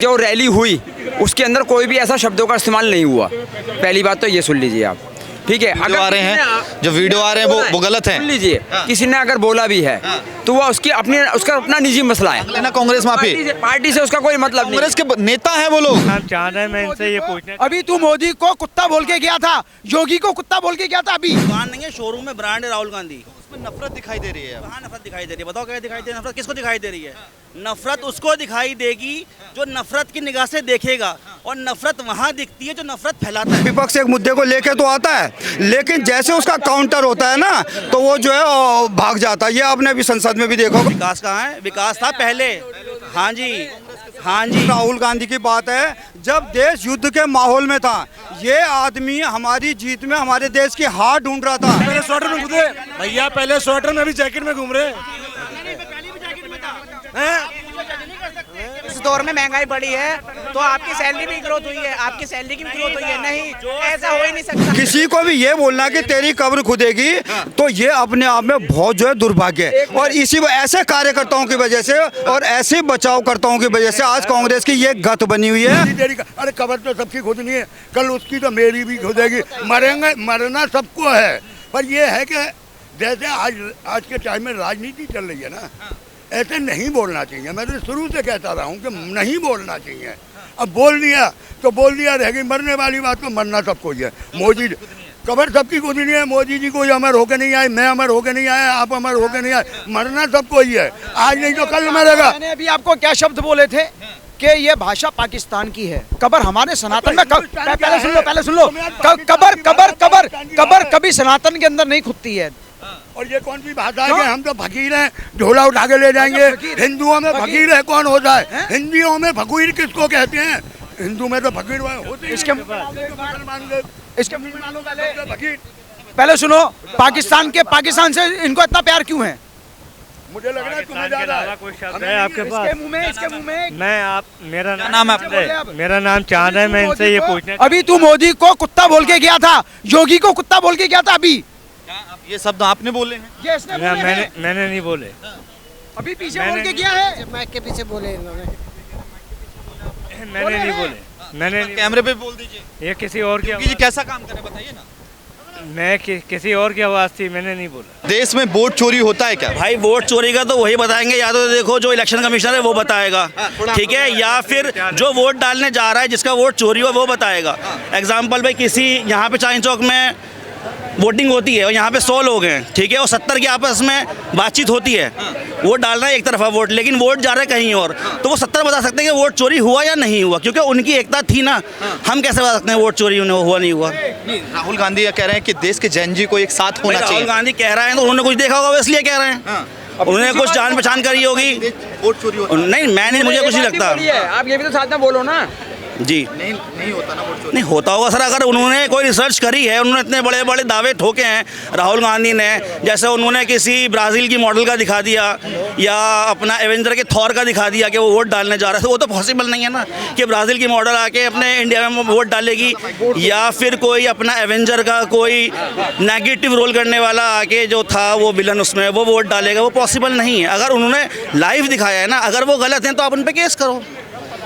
जो रैली हुई उसके अंदर कोई भी ऐसा शब्दों का इस्तेमाल नहीं हुआ। पहली बात तो ये सुन लीजिए आप, ठीक है। अगर आ रहे हैं जो वीडियो आ रहे हैं वो गलत है। सुन लीजिए, किसी ने अगर बोला भी है तो वो उसका अपना निजी मसला है ना। कांग्रेस माफी पार्टी से उसका कोई मतलब नहीं। कांग्रेस के नेता है वो लोग। आप चाह रहे हैं मैं इनसे ये पूछना, अभी तू मोदी को कुत्ता बोल के गया था, योगी को कुत्ता बोल के गया था। अभी दुकान नहीं है, शोरूम में ब्रांड है राहुल गांधी। उसमें नफरत दिखाई दे रही है। कहाँ नफरत दिखाई दे रही है? बताओ क्या दिखाई दे रही है? नफरत किसको दिखाई दे रही है? नफरत उसको दिखाई देगी जो नफरत की निगाह से देखेगा, और नफरत वहाँ दिखती है जो नफरत फैलाता है। विपक्ष एक मुद्दे को लेके तो आता है, लेकिन जैसे उसका काउंटर होता है ना तो वो जो है भाग जाता है। ये आपने अभी संसद में भी देखा होगा। विकास कहाँ है? विकास था पहले। हाँ जी, हाँ जी। राहुल गांधी की बात है, जब देश युद्ध के माहौल में था, ये आदमी हमारी जीत में हमारे देश की हार ढूंढ रहा था। पहले स्वेटर में घूमे भैया, पहले स्वेटर में, अभी जैकेट में घूम रहे। इस दौर में महंगाई बढ़ी है तो आपकी सैलरी भी ग्रोथ हुई है, आपकी सैलरी की भी ग्रोथ हुई है। नहीं, ऐसा हो ही नहीं सकता। किसी को भी ये बोलना कि तेरी कब्र खुदेगी तो ये अपने आप में बहुत जो है दुर्भाग्य है। और इसी ऐसे कार्यकर्ताओं की वजह से और ऐसे बचावकर्ताओं की वजह से आज कांग्रेस की ये गत बनी हुई है। अरे कब्र तो सबकी खुदनी है, कल उसकी तो मेरी भी खुदेगी। मरेंगे, मरना सबको है, पर ये है कि जैसे आज के टाइम में राजनीति चल रही है ना, ऐसे नहीं बोलना चाहिए। मैं तो शुरू से कहता रहा हूँ कि नहीं बोलना चाहिए। अब बोल दिया तो बोल दिया, रहेगी। मरने वाली बात तो मरना सबको ही है। मोदी कबर सबकी खुद नहीं है। मोदी जी कोई अमर होकर नहीं आए, मैं अमर होकर नहीं आया, आप अमर होकर नहीं आए। मरना सबको ही है, आज नहीं तो कल मरेगा। मैंने अभी आपको क्या शब्द बोले थे कि ये भाषा पाकिस्तान की है, कबर हमारे सनातन में। पहले सुन लो, कबर कभी सनातन के अंदर नहीं खुदती है। और ये कौन सी भाषा है? हम तो फकीर हैं, ढोला उठा के ले जाएंगे। हिंदुओं में फकीर है कौन होता है? हिंदुओं में फकीर किसको कहते हैं? हिंदू में तो फकीर होते हैं। इसके पहले सुनो, पाकिस्तान से इनको इतना प्यार क्यों है? मुझे लग रहा है तुम्हें ज्यादा कोई शब्द है आपके पास? इसके मुंह में मैं आप मेरा नाम है मेरा नाम चाह रहे हैं मैं इनसे ये पूछना, अभी तू मोदी को कुत्ता बोल के गया था, योगी को कुत्ता बोल के गया था। अभी ये शब्द आपने बोले हैं? ये इसने बोले हैं। मैंने नहीं बोले। अभी पीछे बोल के गया है। माइक के पीछे बोले इन्होंने। मैंने नहीं बोले। मैंने कैमरे पे बोल दीजिए। ये किसी और की जी कैसा काम करे बताइए ना। मैं किसी और की आवाज़ थी, मैंने नहीं बोला। देश में वोट चोरी होता है क्या? भाई वोट चोरी का तो वही बताएंगे, या तो देखो जो इलेक्शन कमिश्नर है वो बताएगा, ठीक है, या फिर जो वोट डालने जा रहा है जिसका वोट चोरी हुआ वो बताएगा। एग्जाम्पल भाई, किसी यहाँ पे चांदनी चौक में वोटिंग होती है और यहाँ पे 100 लोग हैं, ठीक है, और 70 की आपस में बातचीत होती है। वोट डालना है एक तरफा वोट, लेकिन वोट जा रहा है कहीं और, तो वो 70 बता सकते हैं कि वोट चोरी हुआ या नहीं हुआ, क्योंकि उनकी एकता थी ना। हम कैसे बता सकते हैं वोट चोरी हुआ नहीं हुआ? राहुल गांधी कह रहे हैं कि देश के जैन जी को एक साथ होना चाहिए। राहुल गांधी कह रहे हैं तो उन्होंने कुछ देखा होगा इसलिए कह रहे हैं। उन्होंने कुछ जान पहचान करी होगी। वोट चोरी होता नहीं, मैंने मुझे कुछ नहीं लगता। आप ये भी तो साथ में बोलो ना जी। नहीं होता ना वोट चोरी। नहीं होता होगा सर, अगर उन्होंने कोई रिसर्च करी है, उन्होंने इतने बड़े बड़े दावे ठोके हैं राहुल गांधी ने, जैसे उन्होंने किसी ब्राज़ील की मॉडल का दिखा दिया या अपना एवेंजर के थॉर का दिखा दिया कि वो वोट डालने जा रहा है, तो वो तो पॉसिबल नहीं है ना कि ब्राज़ील की मॉडल आके अपने इंडिया में वोट डालेगी, या फिर कोई अपना एवेंजर का कोई नेगेटिव रोल करने वाला आके जो था वो विलन उसमें वो वोट डालेगा। वो पॉसिबल नहीं है। अगर उन्होंने लाइव दिखाया है ना, अगर वो गलत हैं तो आप उन पर केस करो।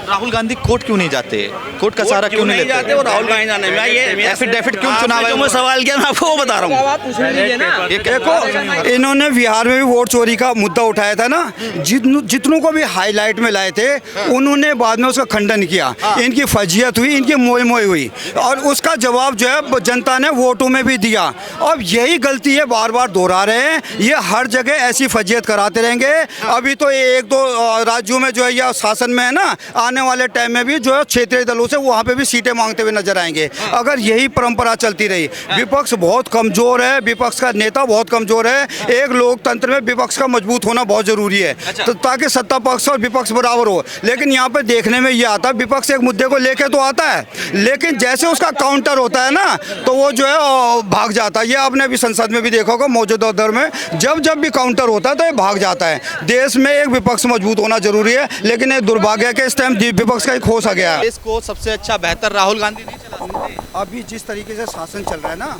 राहुल गांधी कोर्ट क्यों नहीं जाते? कोर्ट का सहारा क्यों नहीं जाते? वो राहुल गांधी जाने में ये एफिडेविट क्यों चुनाव है? सवाल किया, मैं आपको वो बता रहा हूँ। देखो, इन्होंने बिहार में भी वोट चोरी का मुद्दा उठाया था ना, जितनों को भी हाईलाइट में लाए थे उन्होंने बाद में उसका खंडन किया। इनकी फजीयत हुई, इनकी मोई हुई, और उसका जवाब जो है जनता ने वोटों में भी दिया। अब यही गलती है बार बार दोहरा रहे हैं, ये हर जगह ऐसी फजीयत कराते रहेंगे। अभी तो 1-2 राज्यों में जो है या शासन में है ना, आने वाले टाइम में भी जो है क्षेत्रीय दलों से वहाँ पे भी सीटें मांगते हुए नजर आएंगे। अगर यही परंपरा चलती रही, विपक्ष बहुत कमजोर है, विपक्ष का नेता बहुत कमजोर है। एक लोकतंत्र में विपक्ष का मजबूत होना बहुत जरूरी है, तो ताकि सत्ता पक्ष और विपक्ष बराबर हो। लेकिन यहाँ पे देखने में ये आता है, विपक्ष एक मुद्दे को लेके तो आता है, लेकिन जैसे उसका काउंटर होता है ना तो वो जो है भाग जाता है। ये आपने अभी संसद में भी देखा होगा, मौजूदा दौर में जब भी काउंटर होता है तो ये भाग जाता है। देश में एक विपक्ष मजबूत होना जरूरी है, लेकिन ये दुर्भाग्य के इस टाइम विपक्ष का एक हो सा गया है। देश को सबसे अच्छा बेहतर राहुल गांधी नहीं चला सकते। अभी जिस तरीके से शासन चल रहा है ना,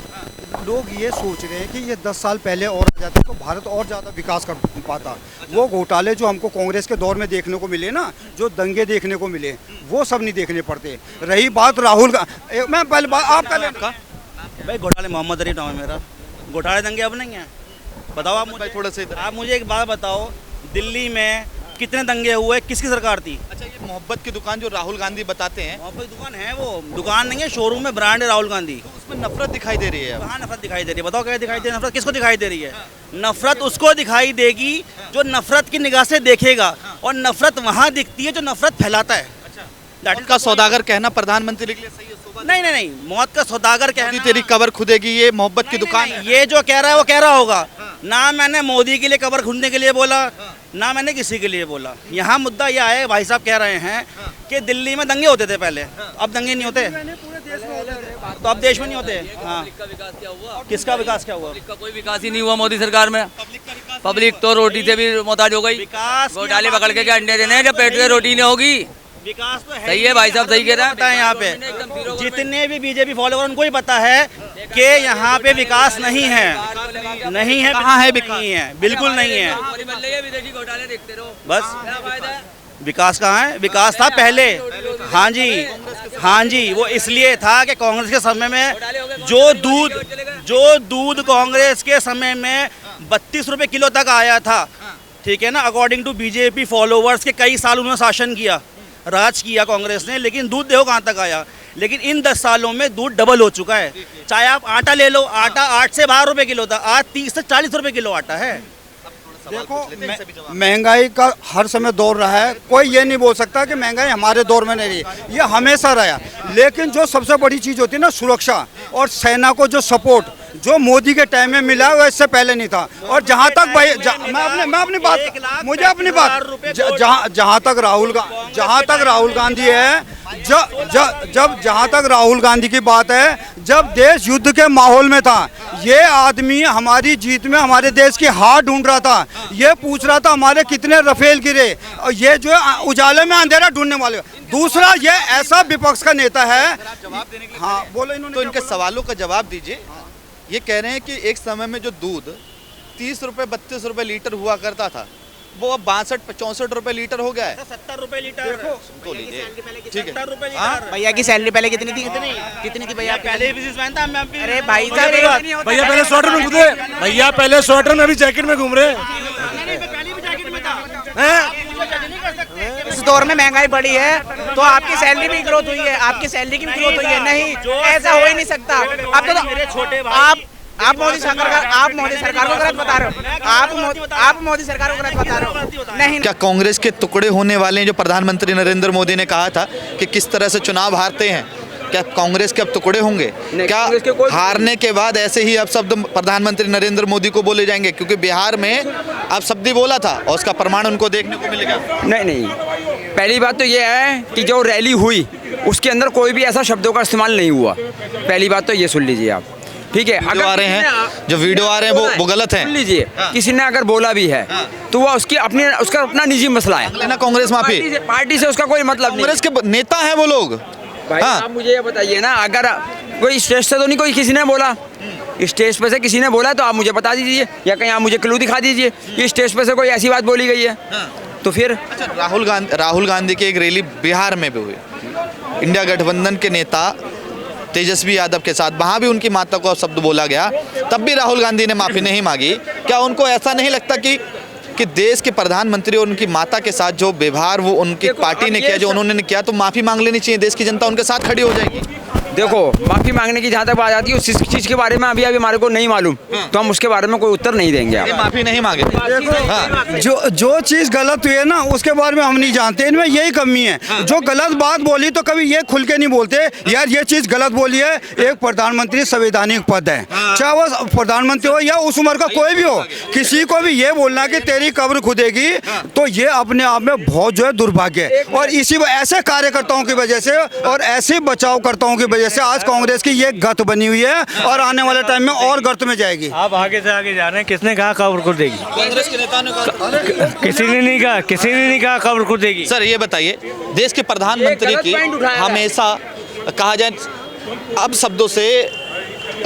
लोग ये सोच रहे हैं कि ये 10 साल पहले और आ जाते तो भारत और ज़्यादा विकास कर पाता। वो घोटाले जो हमको कांग्रेस के दौर में देखने को मिले ना, जो दंगे देखने को मिले, वो सब नहीं देखने पड़ते। रही बात राहुल का, मैं पहले बात आपका भाई घोटाले मोहम्मद अली नाम है मेरा। घोटाले दंगे अब नहीं है। बताओ आप मुझे थोड़ा सा आप मुझे एक बात बताओ, दिल्ली में कितने दंगे हुए, किसकी सरकार थी? अच्छा, ये मोहब्बत की दुकान जो राहुल गांधी बताते हैं, मोहब्बत दुकान है, वो दुकान नहीं है, शोरूम में ब्रांड है राहुल गांधी। उसमें नफरत दिखाई दे रही है। कहाँ नफरत दिखाई दे रही है? बताओ क्या दिखाई दे रही है? नफरत किसको दिखाई दे रही है? नफरत उसको दिखाई देगी जो नफरत की निगाह से देखेगा, और नफरत वहाँ दिखती है जो नफरत फैलाता है। मौत का सौदागर कहना प्रधानमंत्री के लिए सही है? नहीं नहीं नहीं, मौत का सौदागर कहना, तेरी कबर खुदेगी, ये मोहब्बत की दुकान है। ये जो कह रहा है वो कह रहा होगा। ना मैंने मोदी के लिए कबर खुदने के लिए बोला, ना मैंने किसी के लिए बोला। यहाँ मुद्दा यह है, भाई साहब कह रहे हैं कि दिल्ली में दंगे होते थे पहले, अब दंगे नहीं होते, तो अब देश में नहीं होते। हाँ, किसका विकास क्या हुआ? कोई विकास ही नहीं हुआ मोदी सरकार में। पब्लिक तो रोटी से भी मोहताज हो गई। विकास घोटाले पकड़ के क्या अंडे देने हैं जब पेट में रोटी नहीं होगी। विकास तो है, सही है भाई साहब, सही कह रहे हैं। पता है यहाँ पे जितने भी बीजेपी फॉलोवर उनको ही पता है कि यहाँ पे विकास नहीं है, नहीं है। कहाँ है विकास? नहीं है, बिल्कुल नहीं है। बस विकास कहाँ है? विकास था पहले। हाँ जी, हाँ जी, वो इसलिए था कि कांग्रेस के समय में जो दूध कांग्रेस के समय में 32 रुपए किलो तक आया था, ठीक है ना, अकॉर्डिंग टू बीजेपी फॉलोवर्स के कई साल उन्होंने शासन किया, राज किया कांग्रेस ने, लेकिन दूध देखो कहाँ तक आया। लेकिन इन 10 सालों में दूध डबल हो चुका है। चाहे आप आटा ले लो, आटा 8 से 12 रुपए किलो था, आज 30 से 40 रुपए किलो आटा है। देखो, महंगाई का हर समय दौर रहा है, कोई ये नहीं बोल सकता कि महंगाई हमारे दौर में नहीं रही, ये हमेशा रहा। लेकिन जो सबसे बड़ी चीज़ होती है ना, सुरक्षा और सेना को जो सपोर्ट जो मोदी के टाइम में मिला वो इससे पहले नहीं था। और जहाँ तक भाई मैं अपनी बात, मुझे अपनी बात, जहाँ तक राहुल गांधी है, जहाँ तक राहुल गांधी की बात है, जब देश युद्ध के माहौल में था, ये आदमी हमारी जीत में हमारे देश की हार ढूंढ रहा था, ये पूछ रहा था हमारे कितने रफेल गिरे, और ये जो उजाले में अंधेरा ढूंढने वाले। दूसरा, ये ऐसा विपक्ष का नेता है। हाँ बोलो, इन्होंने तो इनके सवालों का जवाब दीजिए। ये कह रहे हैं कि एक समय में जो दूध 30 रुपए 32 रुपए लीटर हुआ करता था, वो अब 62-64 रुपए लीटर हो गया है। 70 रुपए लीटर तो लीजिए, ठीक है। 70 रुपए लीटर। भैया की सैलरी पहले कितनी थी? कितनी थी भैया? पहले बिजनेसमैन था। अरे भाई साहब, भैया पहले स्वेटर में घूमे, भैया पहले स्वेटर में, अभी जैकेट में घूम रहे। इस दौर में महंगाई बढ़ी है तो आपकी सैलरी भी ग्रोथ हुई है, आपकी सैलरी की भी ग्रोथ हुई है। नहीं, ऐसा हो ही नहीं सकता। अब तो आप मोदी सरकार को गलत बता रहे हो। आप मोदी सरकार को गलत बता रहे हो। नहीं, क्या कांग्रेस के टुकड़े होने वाले हैं? जो प्रधानमंत्री नरेंद्र मोदी ने कहा था कि किस तरह से चुनाव हारते हैं, क्या कांग्रेस के अब टुकड़े होंगे? क्या हारने के बाद ऐसे ही अब शब्द प्रधानमंत्री नरेंद्र मोदी को बोले जाएंगे? क्योंकि बिहार में अब शब्द ही बोला था और उसका प्रमाण उनको देखने को मिलेगा। नहीं, पहली बात तो ये है कि जो रैली हुई उसके अंदर कोई भी ऐसा शब्दों का इस्तेमाल नहीं हुआ। पहली बात तो ये सुन लीजिए आप, ठीक है। अगर आ रहे हैं, जो वीडियो आ रहे हैं वो गलत है। सुन लीजिए, किसी ने अगर बोला भी है तो वो उसका अपना निजी मसला है ना। कांग्रेस माफी, पार्टी से उसका कोई मतलब नहीं। कांग्रेस के नेता है वो लोग। भाई आप मुझे ये बताइए ना, अगर कोई स्टेज से तो नहीं कोई किसी ने बोला, स्टेज पे से किसी ने बोला तो आप मुझे बता दीजिए, या कहीं आप मुझे क्लू दिखा दीजिए कि स्टेज पे से कोई ऐसी बात बोली गई है। तो फिर राहुल गांधी की एक रैली बिहार में भी हुई, इंडिया गठबंधन के नेता तेजस्वी यादव के साथ, वहाँ भी उनकी माता को शब्द बोला गया, तब भी राहुल गांधी ने माफ़ी नहीं मांगी। क्या उनको ऐसा नहीं लगता कि देश के प्रधानमंत्री और उनकी माता के साथ जो व्यवहार वो उनकी पार्टी ने किया, जो उन्होंने किया, तो माफ़ी मांग लेनी चाहिए? देश की जनता उनके साथ खड़ी हो जाएगी। देखो, माफी मांगने की जहाँ तक बात आती है उस चीज के बारे में अभी हमारे को नहीं मालूम, तो हम उसके बारे में कोई उत्तर नहीं देंगे। आप माफी नहीं मांगे। हाँ। जो चीज़ गलत हुई है ना उसके बारे में हम नहीं जानते, इनमें यही कमी है। जो गलत बात बोली तो कभी ये खुल के नहीं बोलते यार ये चीज़ गलत बोली है। एक प्रधानमंत्री संवैधानिक पद है, चाहे वो प्रधानमंत्री हो या उस उम्र का कोई भी हो, किसी को भी ये बोलना कि तेरी कब्र खुदेगी, तो ये अपने आप में बहुत जो है दुर्भाग्य है। और इसी ऐसे कार्यकर्ताओं की वजह से और ऐसे बचावकर्ताओं की वजह से आज कांग्रेस की ये गत बनी हुई है और आने वाले टाइम में और गर्त में जाएगी। आप आगे से आगे जा रहे हैं। किसने कहा कब्र खुदेगी? कांग्रेस के नेता ने कहा। किसी ने नहीं कहा कब्र खुदेगी। सर ये बताइए, देश के प्रधानमंत्री की हमेशा कहा जाए अब शब्दों से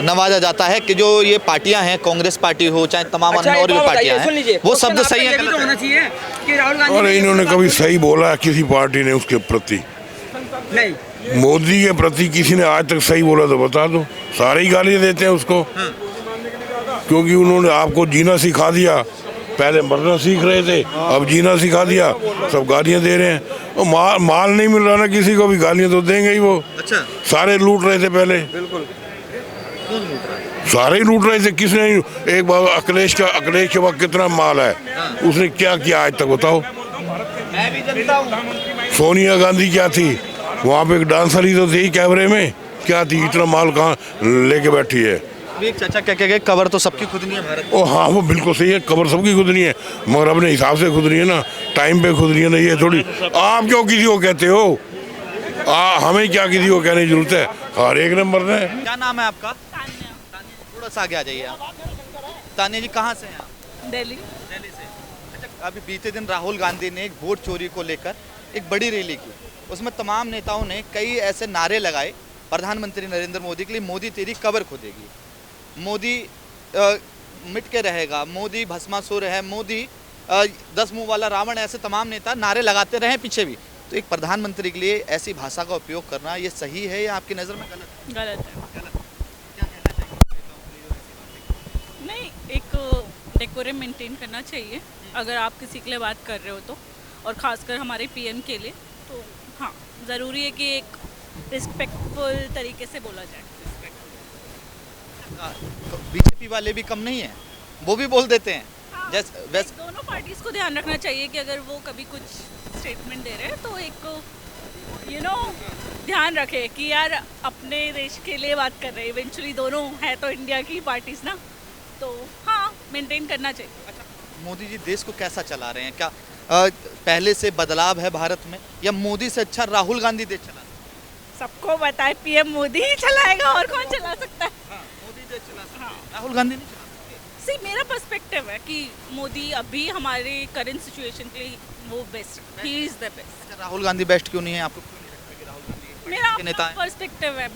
नवाजा जाता है कि जो ये पार्टियां हैं, कांग्रेस पार्टी हो चाहे तमाम अन्य और भी पार्टियां हैं, वो शब्द सही है, होना चाहिए कि राहुल गांधी और इन्होंने कभी सही बोला किसी पार्टी ने उसके प्रति? नहीं, मोदी के प्रति किसी ने आज तक सही बोला तो बता दो। सारे ही गालियाँ देते हैं उसको, क्योंकि उन्होंने आपको जीना सिखा दिया। पहले मरना सीख रहे थे, अब जीना सिखा दिया, सब गालियाँ दे रहे हैं। और माल नहीं मिल रहा ना किसी को, भी गालियाँ तो देंगे ही वो। अच्छा, सारे लूट रहे थे पहले, सारे ही लूट रहे थे। किसने? एक बार अखिलेश के वक्त कितना माल है, उसने क्या किया आज तक बताओ? सोनिया गांधी क्या थी वहाँ पे? एक डांसर ही तो थी कैमरे में, क्या थी? इतना माल कहाँ लेके बैठी है? एक चाचा क्या कह गए, कबर तो सबकी खुद नहीं है भारत। ओ हाँ, वो बिल्कुल सही है, कबर सबकी खुद नहीं है, मगर अपने हिसाब से खुद नहीं है ना, टाइम पे खुद नहीं है ना। ये थोड़ी आप क्यों किसी को कहते हो? हमें क्या किसी को कहने की जरूरत है? हर एक नंबर है। क्या नाम है आपका? थोड़ा सा आगे आ जाइए आप। तानिया जी, कहाँ से हैं आप? दिल्ली से। अच्छा, अभी बीते दिन राहुल गांधी ने एक वोट चोरी को लेकर एक बड़ी रैली की। उसमें तमाम नेताओं ने कई ऐसे नारे लगाए प्रधानमंत्री नरेंद्र मोदी के लिए। मोदी तेरी कब्र खोदेगी, मोदी मिट के रहेगा, मोदी भस्मासुर है, मोदी 10 मुंह वाला रावण, ऐसे तमाम नेता नारे लगाते रहे पीछे भी। तो एक प्रधानमंत्री के लिए ऐसी भाषा का उपयोग करना ये सही है या आपकी नज़र में गलत है? गलत है। क्या कहना चाहिए? नहीं, एक डेकोरम मेंटेन करना चाहिए अगर आप किसी के लिए बात कर रहे हो तो, और ख़ासकर हमारे पीएम के लिए तो हाँ, ज़रूरी है कि एक रिस्पेक्टफुल तरीके से बोला जाए। बीजेपी वाले भी कम नहीं है, वो भी बोल देते हैं। हाँ, जैसे दोनों पार्टीज को ध्यान रखना चाहिए कि अगर वो कभी कुछ स्टेटमेंट दे रहे हैं तो एक ध्यान रखे कि यार अपने देश के लिए बात कर रहे हैं। इवेंचुअली दोनों है तो इंडिया की पार्टीज ना, तो हाँ, मेंटेन करना चाहिए। अच्छा, मोदी जी देश को कैसा चला रहे हैं? क्या पहले से बदलाव है भारत में, या मोदी से अच्छा राहुल गांधी देश चला? सबको बताए पीएम मोदी ही चलाएगा, और कौन चला सकता है? हाँ, मोदी देश चला सकते हैं, राहुल गांधी नहीं चला सकते। सी, मेरा पर्सपेक्टिव है कि मोदी अभी हमारे करंट सिचुएशन के लिए वो best, he is the best. Rahul Gandhi best क्यों नहीं है? आपको क्यों नहीं लगता कि राहुल गांधी मेरा के नेता हैं? पर्सपेक्टिव है।